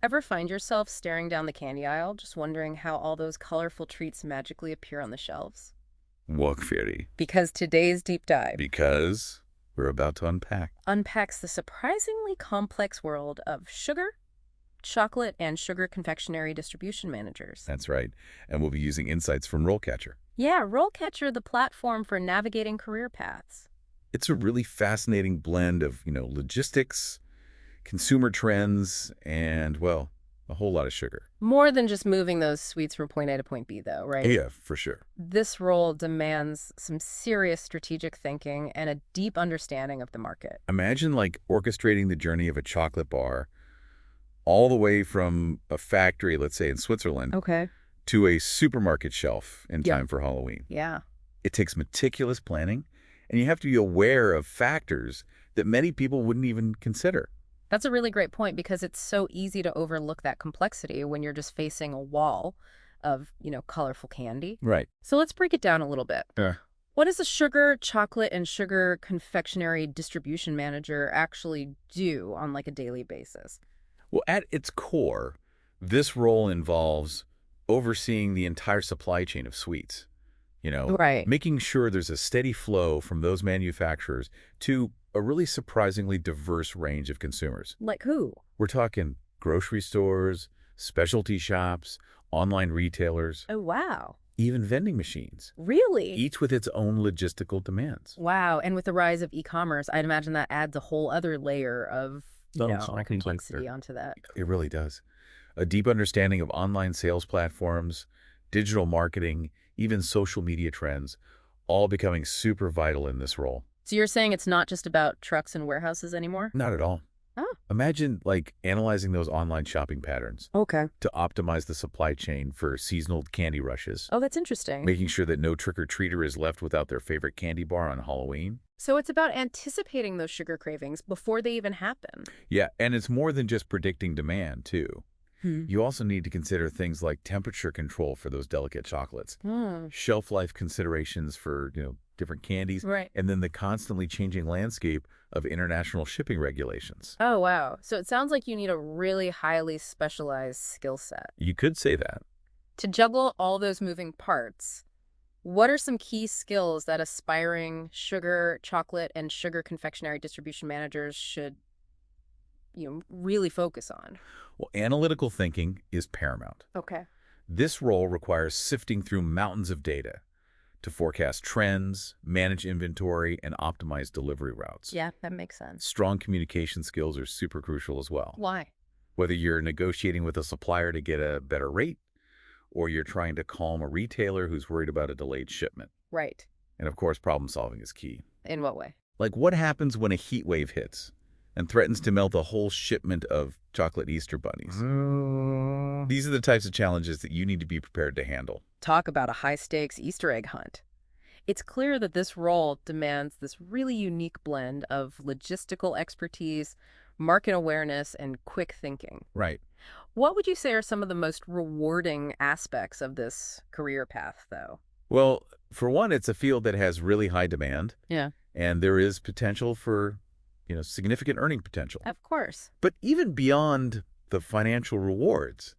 Ever find yourself staring down the candy aisle, just wondering how all those colorful treats magically appear on the shelves? Walk Fairy. Because today's deep dive Because we're about to unpack. unpacks the surprisingly complex world of sugar, chocolate, and sugar confectionery distribution managers. That's right. And we'll be using insights from RoleCatcher. Yeah, RoleCatcher, the platform for navigating career paths. It's a really fascinating blend of, logistics, consumer trends, and, well, a whole lot of sugar. More than just moving those sweets from point A to point B, though, right? Yeah, for sure. This role demands some serious strategic thinking and a deep understanding of the market. Imagine like orchestrating the journey of a chocolate bar all the way from a factory, let's say in Switzerland, Okay. to a supermarket shelf in Yeah. time for Halloween. Yeah. It takes meticulous planning, and you have to be aware of factors that many people wouldn't even consider. That's a really great point because it's so easy to overlook that complexity when you're just facing a wall of, colorful candy. Right. So let's break it down a little bit. Yeah. What does a sugar, chocolate, and sugar confectionery distribution manager actually do on like a daily basis? Well, at its core, this role involves overseeing the entire supply chain of sweets. Right. Making sure there's a steady flow from those manufacturers to a really surprisingly diverse range of consumers. Like who? We're talking grocery stores, specialty shops, online retailers, Oh, wow. even vending machines, Really? each with its own logistical demands. Wow. And with the rise of e-commerce, I'd imagine that adds a whole other layer of, complexity onto that. It really does. A deep understanding of online sales platforms, digital marketing, even social media trends, all becoming super vital in this role. So you're saying it's not just about trucks and warehouses anymore? Not at all. Oh. Imagine like analyzing those online shopping patterns Okay. to optimize the supply chain for seasonal candy rushes, Oh, that's interesting. making sure that no trick-or-treater is left without their favorite candy bar on Halloween. So it's about anticipating those sugar cravings before they even happen. Yeah, and it's more than just predicting demand, too. You also need to consider things like temperature control for those delicate chocolates, shelf life considerations for, different candies, Right. and then the constantly changing landscape of international shipping regulations. Oh, wow. So it sounds like you need a really highly specialized skill set. You could say that. To juggle all those moving parts, what are some key skills that aspiring sugar, chocolate, and sugar confectionery distribution managers should, really focus on? Well, analytical thinking is paramount. Okay. This role requires sifting through mountains of data to forecast trends, manage inventory, and optimize delivery routes. Yeah, that makes sense. Strong communication skills are super crucial as well. Why? Whether you're negotiating with a supplier to get a better rate, or you're trying to calm a retailer who's worried about a delayed shipment. Right. And of course, problem solving is key. In what way? Like what happens when a heat wave hits and threatens to melt a whole shipment of chocolate Easter bunnies? These are the types of challenges that you need to be prepared to handle. Talk about a high-stakes Easter egg hunt. It's clear that this role demands this really unique blend of logistical expertise, market awareness, and quick thinking. Right. What would you say are some of the most rewarding aspects of this career path, though? Well, for one, it's a field that has really high demand, Yeah. and there is potential for, significant earning potential. Of course. But even beyond the financial rewards,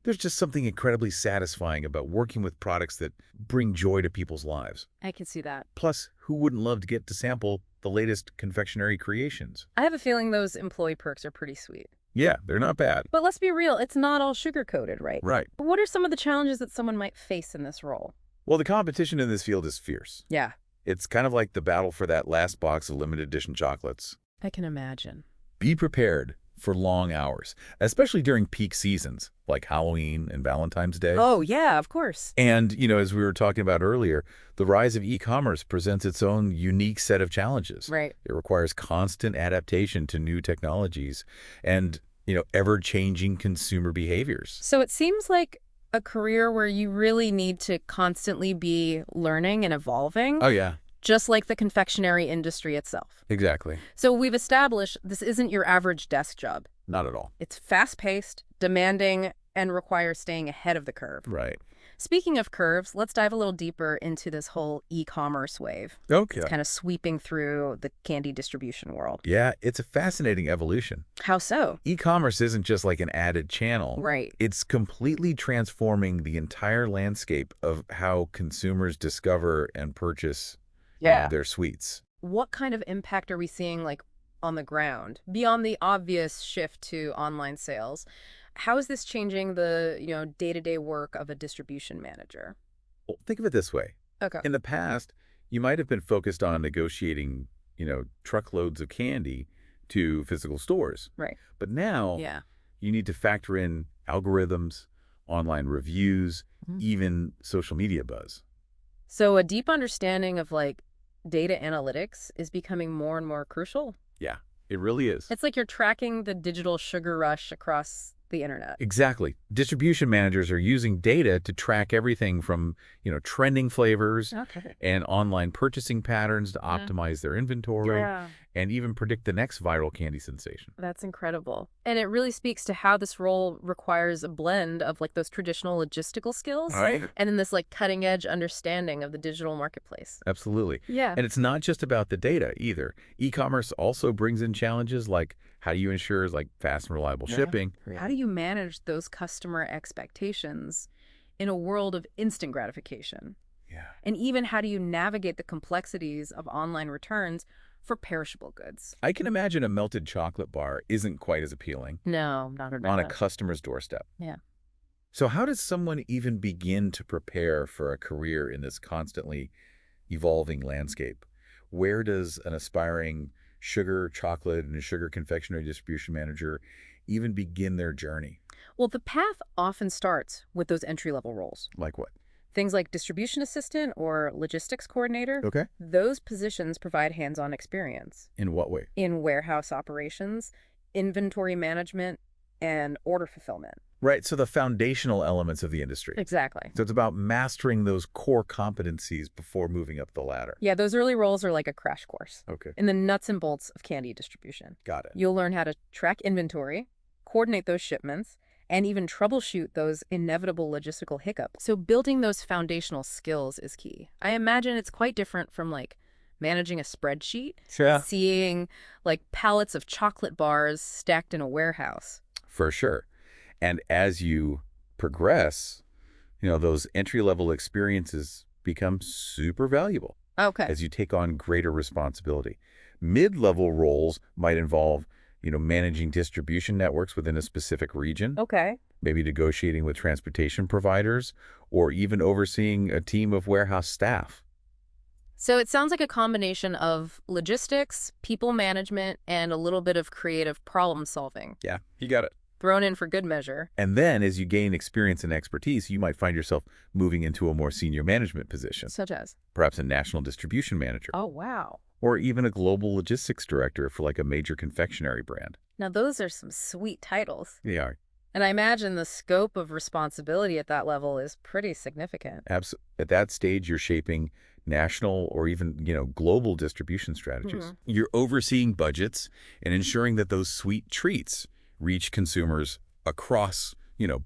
there's just something incredibly satisfying about working with products that bring joy to people's lives. I can see that. Plus, who wouldn't love to get to sample the latest confectionery creations? I have a feeling those employee perks are pretty sweet. Yeah, they're not bad. But let's be real, it's not all sugar-coated, right? Right. What are some of the challenges that someone might face in this role? Well, the competition in this field is fierce. Yeah, It's kind of like the battle for that last box of limited edition chocolates. I can imagine. Be prepared for long hours, especially during peak seasons like Halloween and Valentine's Day. Oh, yeah, of course. And, as we were talking about earlier, the rise of e-commerce presents its own unique set of challenges. Right. It requires constant adaptation to new technologies and, ever-changing consumer behaviors. So it seems like a career where you really need to constantly be learning and evolving, Oh, yeah, just like the confectionery industry itself. exactly. So we've established this isn't your average desk job. Not at all. It's fast-paced, demanding, and requires staying ahead of the curve. Right. Speaking of curves, let's dive a little deeper into this whole e-commerce wave. It's Okay. kind of sweeping through the candy distribution world. Yeah, it's a fascinating evolution. How so? E-commerce isn't just like an added channel. Right. It's completely transforming the entire landscape of how consumers discover and purchase, Yeah. their sweets. What kind of impact are we seeing like on the ground beyond the obvious shift to online sales? How is this changing the, day-to-day work of a distribution manager? Well, think of it this way. Okay. In the past, you might have been focused on negotiating, truckloads of candy to physical stores. Right. But now Yeah. you need to factor in algorithms, online reviews, Mhm. even social media buzz. So a deep understanding of like data analytics is becoming more and more crucial. Yeah, it really is. It's like you're tracking the digital sugar rush across the internet. Exactly. Distribution managers are using data to track everything from, trending flavors Okay. and online purchasing patterns to Yeah. optimize their inventory Yeah. and even predict the next viral candy sensation. That's incredible. And it really speaks to how this role requires a blend of like those traditional logistical skills Right. and then this like cutting edge understanding of the digital marketplace. Absolutely. Yeah. And it's not just about the data either. E-commerce also brings in challenges like how do you ensure like fast and reliable shipping? How do you manage those customer expectations in a world of instant gratification? Yeah. And even how do you navigate the complexities of online returns for perishable goods? I can imagine a melted chocolate bar isn't quite as appealing No, not at on a all. customer's doorstep. Yeah. So how does someone even begin to prepare for a career in this constantly evolving landscape? Where does an aspiring sugar, chocolate, and sugar confectionery distribution manager even begin their journey? Well, the path often starts with those entry-level roles. Like what? Things like distribution assistant or logistics coordinator, Okay. those positions provide hands-on experience In what way? in warehouse operations, inventory management, and order fulfillment. Right, so the foundational elements of the industry. Exactly. So it's about mastering those core competencies before moving up the ladder. Yeah, those early roles are like a crash course Okay, in the nuts and bolts of candy distribution. got it. You'll learn how to track inventory, coordinate those shipments, and even troubleshoot those inevitable logistical hiccups. So building those foundational skills is key. I imagine it's quite different from like managing a spreadsheet, Yeah. seeing like pallets of chocolate bars stacked in a warehouse. For sure. And as you progress, those entry-level experiences become super valuable Okay. as you take on greater responsibility. Mid-level roles might involve, managing distribution networks within a specific region, Okay. maybe negotiating with transportation providers, or even overseeing a team of warehouse staff. So it sounds like a combination of logistics, people management, and a little bit of creative problem solving Yeah, you got it. thrown in for good measure. And then as you gain experience and expertise, you might find yourself moving into a more senior management position, Such as? perhaps a national distribution manager, Oh, wow. or even a global logistics director for like a major confectionery brand. Now, those are some sweet titles. They are. And I imagine the scope of responsibility at that level is pretty significant. At that stage, you're shaping national or even, global distribution strategies. You're overseeing budgets and ensuring that those sweet treats reach consumers across,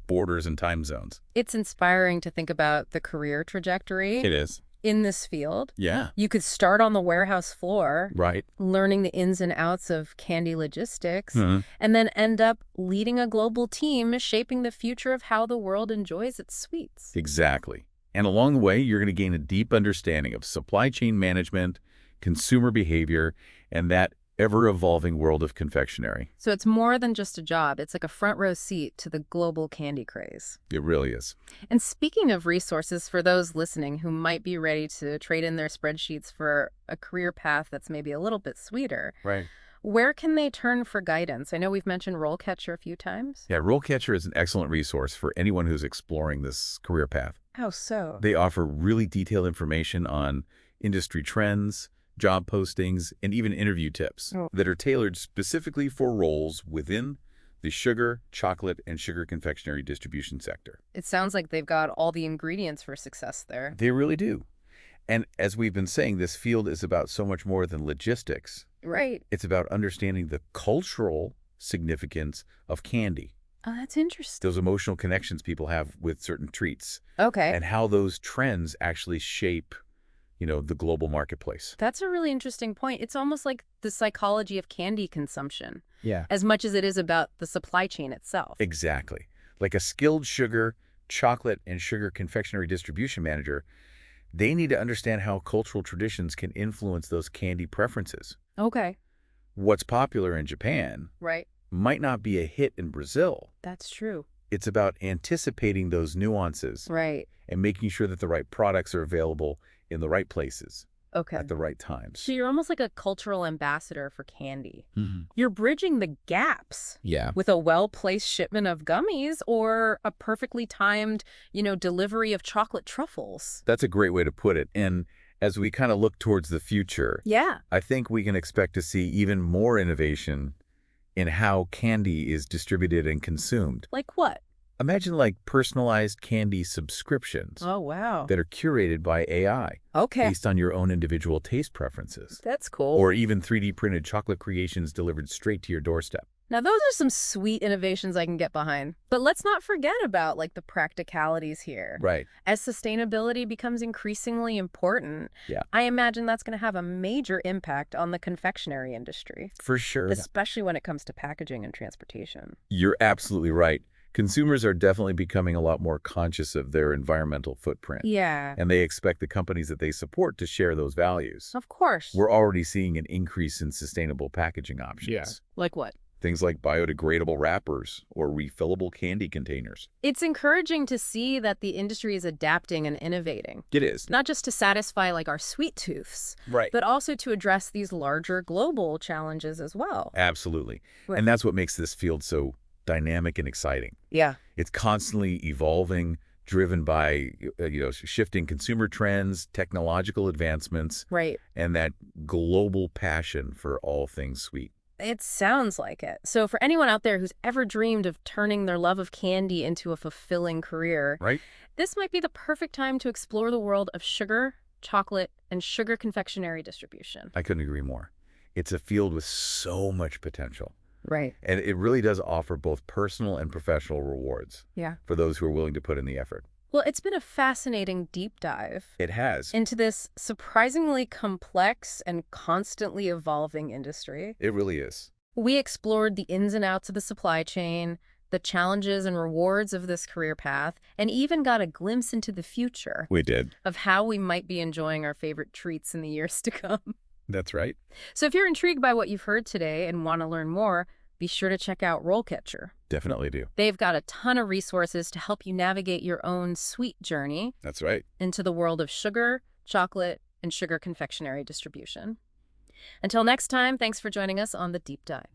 borders and time zones. It's inspiring to think about the career trajectory It is. in this field. Yeah. You could start on the warehouse floor, Right. learning the ins and outs of candy logistics, Mhm. and then end up leading a global team shaping the future of how the world enjoys its sweets. Exactly. And along the way, you're going to gain a deep understanding of supply chain management, consumer behavior, and that ever-evolving world of confectionery. So it's more than just a job. It's like a front row seat to the global candy craze. It really is. And speaking of resources for those listening who might be ready to trade in their spreadsheets for a career path that's maybe a little bit sweeter, Right. where can they turn for guidance? I know we've mentioned RoleCatcher a few times. Yeah, RoleCatcher is an excellent resource for anyone who's exploring this career path. How so? They offer really detailed information on industry trends, job postings, and even interview tips that are tailored specifically for roles within the sugar, chocolate, and sugar confectionery distribution sector. It sounds like they've got all the ingredients for success there. They really do. And as we've been saying, this field is about so much more than logistics. Right. It's about understanding the cultural significance of candy. Oh, that's interesting. those emotional connections people have with certain treats, Okay. and how those trends actually shape, the global marketplace. That's a really interesting point. It's almost like the psychology of candy consumption, Yeah. as much as it is about the supply chain itself. Exactly. Like a skilled sugar, chocolate, and sugar confectionery distribution manager, they need to understand how cultural traditions can influence those candy preferences. Okay. What's popular in Japan Right. might not be a hit in Brazil. That's true. It's about anticipating those nuances Right. and making sure that the right products are available in the right places Okay. at the right times. So you're almost like a cultural ambassador for candy. Hmm. You're bridging the gaps Yeah, with a well-placed shipment of gummies or a perfectly timed, delivery of chocolate truffles. that's a great way to put it. And as we kind of look towards the future, Yeah. I think we can expect to see even more innovation in how candy is distributed and consumed. Like what? Imagine like personalized candy subscriptions Oh, wow. that are curated by AI Okay. based on your own individual taste preferences, That's cool. or even 3D printed chocolate creations delivered straight to your doorstep. Now, those are some sweet innovations I can get behind. But let's not forget about, like, the practicalities here. Right. As sustainability becomes increasingly important, Yeah. I imagine that's going to have a major impact on the confectionery industry, For sure. especially when it comes to packaging and transportation. You're absolutely right. Consumers are definitely becoming a lot more conscious of their environmental footprint, Yeah, and they expect the companies that they support to share those values. of course. We're already seeing an increase in sustainable packaging options. Yeah. Like what? Things like biodegradable wrappers or refillable candy containers. It's encouraging to see that the industry is adapting and innovating, It is. not just to satisfy, like, our sweet tooths, Right. but also to address these larger global challenges as well. Absolutely. Right. And that's what makes this field so dynamic and exciting. Yeah. It's constantly evolving, driven by shifting consumer trends, technological advancements, Right. and that global passion for all things sweet. It sounds like it. So for anyone out there who's ever dreamed of turning their love of candy into a fulfilling career, Right? this might be the perfect time to explore the world of sugar, chocolate, and sugar confectionery distribution. I couldn't agree more. It's a field with so much potential, Right. and it really does offer both personal and professional rewards Yeah. for those who are willing to put in the effort. Well, it's been a fascinating deep dive It has. into this surprisingly complex and constantly evolving industry. It really is. We explored the ins and outs of the supply chain, the challenges and rewards of this career path, and even got a glimpse into the future We did. of how we might be enjoying our favorite treats in the years to come. That's right. So if you're intrigued by what you've heard today and want to learn more, be sure to check out RoleCatcher. Definitely do. They've got a ton of resources to help you navigate your own sweet journey That's right. into the world of sugar, chocolate, and sugar confectionery distribution. Until next time, thanks for joining us on The Deep Dive.